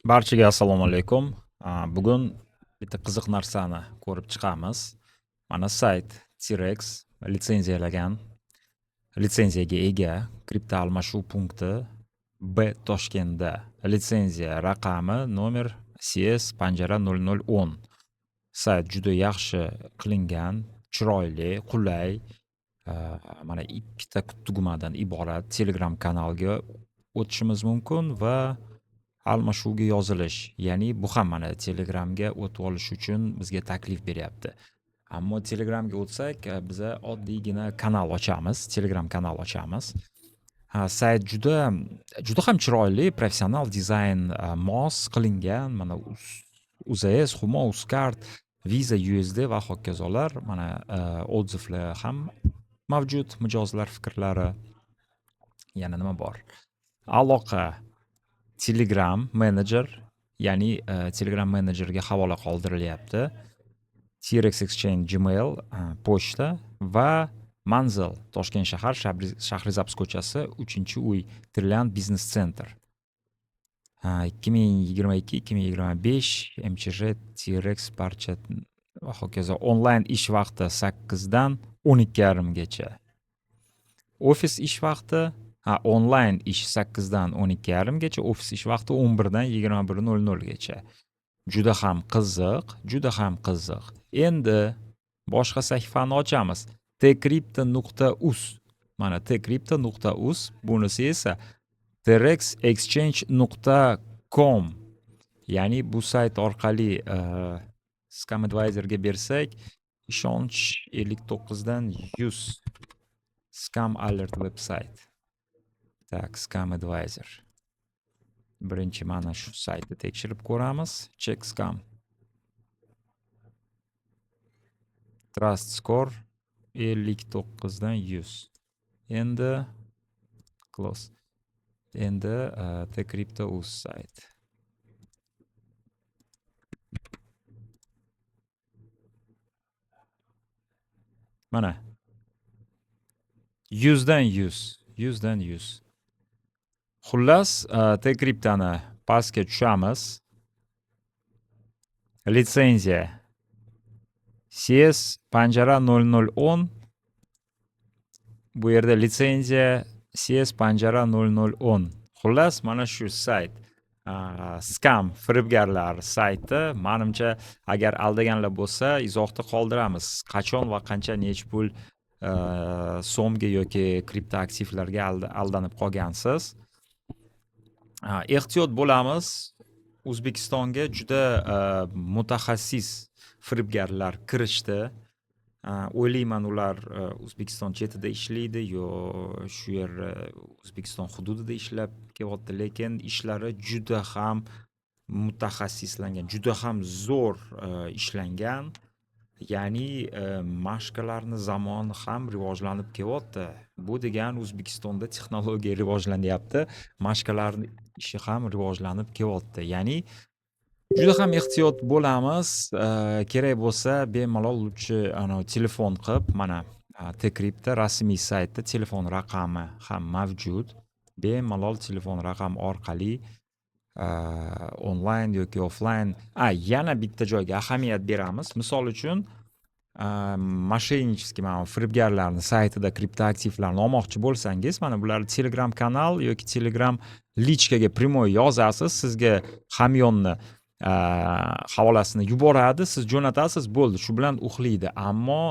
Barchaga assalomu alaykum. Bugun bitta qiziq narsani ko'rib chiqamiz. Mana sayt T-Rex litsenziyaga ega kripto almashuv punkti B Toshkentda. Litsenziya raqami nomer CS panjara 0010. Sayt juda yaxshi qilingan, chiroyli, qulay. Mana ikkita tugmadan iborat Telegram kanalga o'tishimiz mumkin va almashuvga yozilish. Ya'ni bu ham mana Telegramga o'tib olish uchun bizga taklif beryapti. Ammo Telegramga o'tsak, biza oddiygina kanal ochamiz, Telegram kanal ochamiz. Sayt juda ham chiroyli, professional dizayn mos qilingan. Mana UZS, Humo, Uzcard, Visa, USD va hokazolar. Mana odzivlar ham mavjud, mijozlar fikrlari. Yana nima bor? Aloqa Telegram Manager, ya'ni Telegram Managerga havola qoldirilyapti. T-Rex Exchange Gmail pochta va manzil Toshkent shahar, Shahrizabz ko'chasi 3-uy, Trilliant Business Center. 2022-2025 MCR T-Rex barcha va hokazo. Onlayn ish vaqti 8 dan 12:30 gacha. Ofis ish vaqti onlayn ish 8 dan 12:30 gacha, ofis ish vaqti 11 dan 21:00 gacha. Juda ham qiziq. Endi boshqa sahifani ochamiz. tcrypto.uz. Mana tcrypto.uz, bunisi esa trexexchange.com. Ya'ni bu sayt orqali Scam Advisorga bersak, ishonch 59 dan 100. Scam Alert website. Tak, Scam Advisor. Birinchi mana shu saytni tekshirib ko'ramiz. Check Scam. Trust score 59 dan 100. Endi close. Endi tcrypto.uz sayt. Mana 100 dan 100. 100 dan 100. Xullas, tcryptoni pastga tushamiz. Litsenziya CS panjara 0010. Bu yerda litsenziya CS panjara 0010. Xullas, mana shu sayt Scam firibgarlar sayti. Menimcha, agar aldaganlar bo'lsa, izohda qoldiramiz. Qachon va qancha nech pul so'mga yoki kripto aktivlarga aldanib qolgansiz. Ehtiyot bo'lamiz. O'zbekistonga juda mutaxassis firibgarlar kirishdi. O'ylayman, ular O'zbekiston chetida ishlaydi yo shu yer O'zbekiston hududida ishlab kelyapti, lekin ishlari juda ham mutaxassislangan, juda ham zo'r ishlangan. Ya'ni mashqalarni zamoni ham rivojlanib kelyapti. Bu degani O'zbekistonda texnologiya rivojlanyapti, mashqalarni ishi ham rivojlanib kelyapti. Ya'ni juda ham ehtiyot bo'lamiz. Kerak bo'lsa bemalol telefon qilib, mana Tcrypto rasmiy saytda telefon raqami ham mavjud. Bemalol telefon raqami orqali onlayn yoki offlayn. Yana bitta joyga ahamiyat beramiz. Misol uchun moshennicheskiy, mana firibgarlarning saytida kripto aktivlarni olmoqchi bo'lsangiz, mana bular Telegram kanal yoki Telegram lichkaga primoy yozasiz, sizga hamyonni havolasini yuboradi, siz jo'natasiz, bo'ldi, shu bilan uxlaydi. Ammo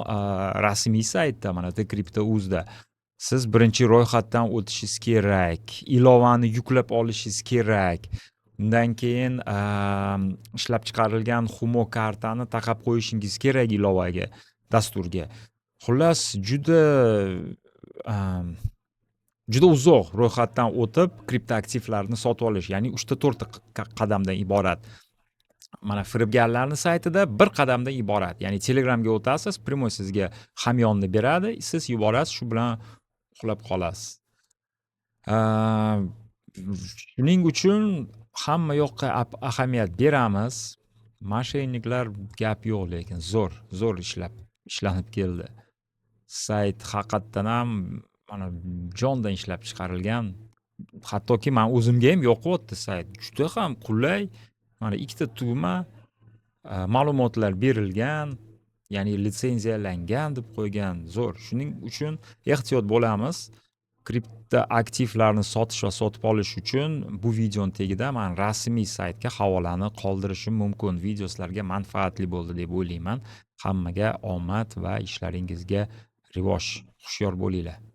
rasmiy saytda, mana tcrypto.uzda siz birinchi ro'yxatdan o'tishingiz kerak, ilovani yuklab olishingiz kerak. Undan keyin ishlab chiqarilgan Humo kartani taqab qo'yishingiz kerak ilovaga, dasturga. Xullas, juda uzoq ro'yxatdan o'tib kripto aktivlarni sotib olish, ya'ni 3-4 qadamdan iborat. Mana firibgarlarning saytida bir qadamdan iborat. Ya'ni Telegramga o'tasiz, primoy sizga hamyonni beradi, siz yuborasiz, shu bilan uxlab qolasiz. Shuning uchun hamma yoqqa ahamiyat beramiz. Moshenniklar gap yo'q, lekin zo'r ishlanib keldi. Sayt haqiqatdan ham mana jondan ishlab chiqarilgan, hattoki man o'zimga ham yoqyapti sayt. Juda ham qulay. Mana ikkita tugma, ma'lumotlar berilgan, ya'ni litsenziyalangan deb qo'ygan. Zo'r. Shuning uchun ehtiyot bo'lamiz. Kripto aktivlarni sotish va sotib olish uchun bu videoning tagida men rasmiy saytga havolani qoldirishim mumkin. Video sizlarga manfaatli bo'ldi deb o'ylayman. Hammaga omad va ishlaringizga rivoj. Hushyor bo'linglar.